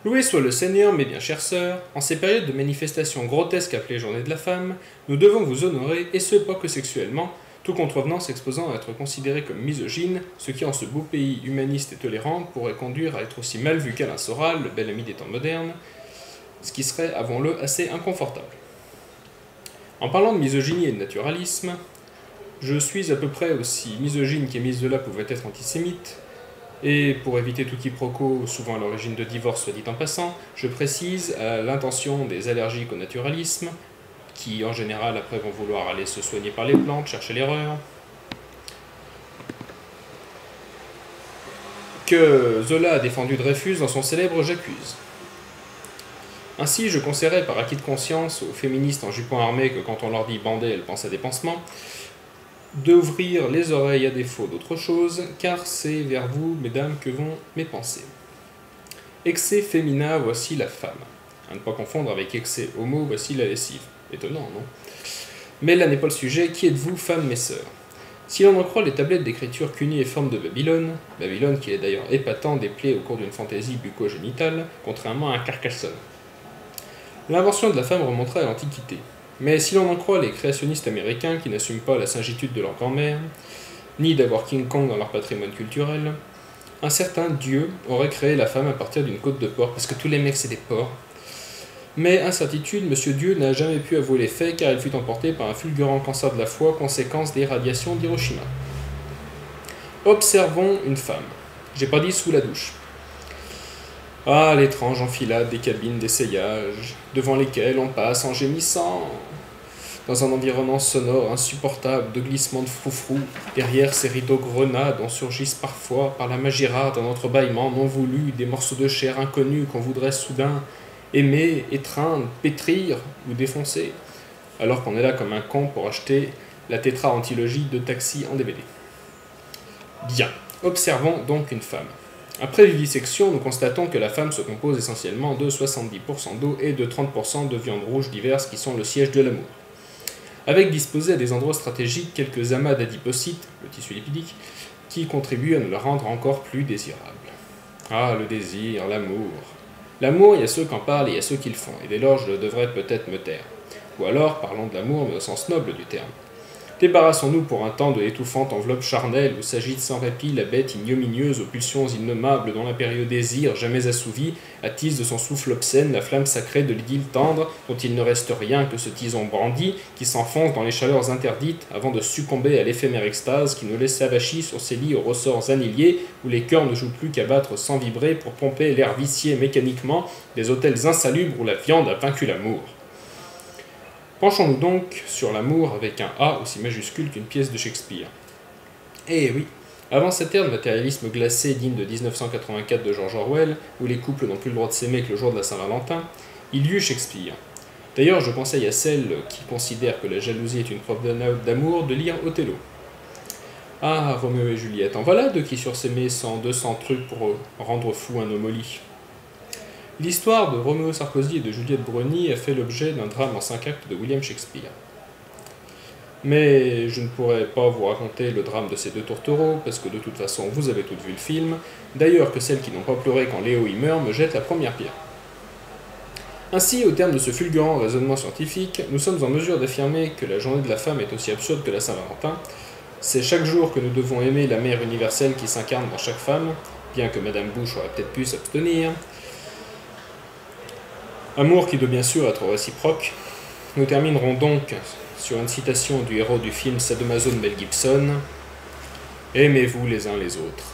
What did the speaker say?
Loué soit le Seigneur, mes bien chères sœurs, en ces périodes de manifestations grotesques appelées Journée de la femme, nous devons vous honorer, et ce pas que sexuellement, tout contrevenant s'exposant à être considéré comme misogyne, ce qui en ce beau pays humaniste et tolérant pourrait conduire à être aussi mal vu qu'Alain Soral, le bel ami des temps modernes, ce qui serait, avouons-le, assez inconfortable. En parlant de misogynie et de naturalisme, je suis à peu près aussi misogyne qu'Émile Zola pouvait être antisémite, et pour éviter tout quiproquo, souvent à l'origine de divorce soit dit en passant, je précise à l'intention des allergiques au naturalisme, qui en général après vont vouloir aller se soigner par les plantes, chercher l'erreur, que Zola a défendu Dreyfus dans son célèbre J'accuse. Ainsi, je conseillerais par acquis de conscience aux féministes en jupon armé que quand on leur dit bander, elles pensent à des pansements, d'ouvrir les oreilles à défaut d'autre chose, car c'est vers vous, mesdames, que vont mes pensées. Excès féminin, voici la femme. À ne pas confondre avec excès homo, voici la lessive. Étonnant, non? Mais là n'est pas le sujet. Qui êtes-vous, femmes, mes sœurs? Si l'on en croit les tablettes d'écriture cuneiforme de Babylone, Babylone qui est d'ailleurs épatant des plaies au cours d'une fantaisie bucco-génitale, contrairement à Carcassonne, l'invention de la femme remonterait à l'Antiquité. Mais si l'on en croit les créationnistes américains qui n'assument pas la singitude de leur grand-mère, ni d'avoir King Kong dans leur patrimoine culturel, un certain Dieu aurait créé la femme à partir d'une côte de porc, parce que tous les mecs c'est des porcs. Mais incertitude, Monsieur Dieu n'a jamais pu avouer les faits car il fut emporté par un fulgurant cancer de la foie, conséquence des radiations d'Hiroshima. Observons une femme. J'ai pas dit sous la douche. Ah, l'étrange enfilade des cabines d'essayage, devant lesquelles on passe en gémissant, dans un environnement sonore insupportable de glissements de froufrou, derrière ces rideaux grenades on surgissent parfois, par la magie rare d'un entrebâillement non voulu, des morceaux de chair inconnus qu'on voudrait soudain aimer, étreindre, pétrir ou défoncer, alors qu'on est là comme un con pour acheter la tétra-antilogie de Taxi en DVD. Bien, observons donc une femme. Après vivisection, nous constatons que la femme se compose essentiellement de 70% d'eau et de 30% de viande rouge diverses qui sont le siège de l'amour. Avec disposé à des endroits stratégiques quelques amas d'adipocytes, le tissu lipidique, qui contribuent à nous la rendre encore plus désirable. Ah, le désir, l'amour. L'amour, il y a ceux qui en parlent et il y a ceux qui le font, et dès lors je devrais peut-être me taire. Ou alors, parlons de l'amour, mais au sens noble du terme. Débarrassons-nous pour un temps de l'étouffante enveloppe charnelle où s'agite sans répit la bête ignominieuse aux pulsions innommables dont l'impérieux désir, jamais assouvi, attise de son souffle obscène la flamme sacrée de l'idylle tendre dont il ne reste rien que ce tison brandi qui s'enfonce dans les chaleurs interdites avant de succomber à l'éphémère extase qui nous laisse avachis sur ces lits aux ressorts annihilés où les cœurs ne jouent plus qu'à battre sans vibrer pour pomper l'air vicié mécaniquement des hôtels insalubres où la viande a vaincu l'amour. Penchons-nous donc sur l'amour avec un A aussi majuscule qu'une pièce de Shakespeare. Eh oui, avant cette ère de matérialisme glacé digne de 1984 de George Orwell, où les couples n'ont plus le droit de s'aimer que le jour de la Saint-Valentin, il y eut Shakespeare. D'ailleurs, je conseille à celles qui considèrent que la jalousie est une preuve d'amour de lire Othello. Ah, Roméo et Juliette, en voilà deux qui sur s'aimer 200 trucs pour rendre fou un homme au lit. L'histoire de Roméo Sarkozy et de Juliette Bruni a fait l'objet d'un drame en 5 actes de William Shakespeare. Mais je ne pourrais pas vous raconter le drame de ces deux tourtereaux, parce que de toute façon vous avez toutes vu le film, d'ailleurs que celles qui n'ont pas pleuré quand Léo y meurt me jettent la première pierre. Ainsi, au terme de ce fulgurant raisonnement scientifique, nous sommes en mesure d'affirmer que la journée de la femme est aussi absurde que la Saint-Valentin. C'est chaque jour que nous devons aimer la mère universelle qui s'incarne dans chaque femme, bien que Madame Bush aurait peut-être pu s'abstenir. Amour qui doit bien sûr être réciproque. Nous terminerons donc sur une citation du héros du film Sadomaso de Mel Gibson. Aimez-vous les uns les autres.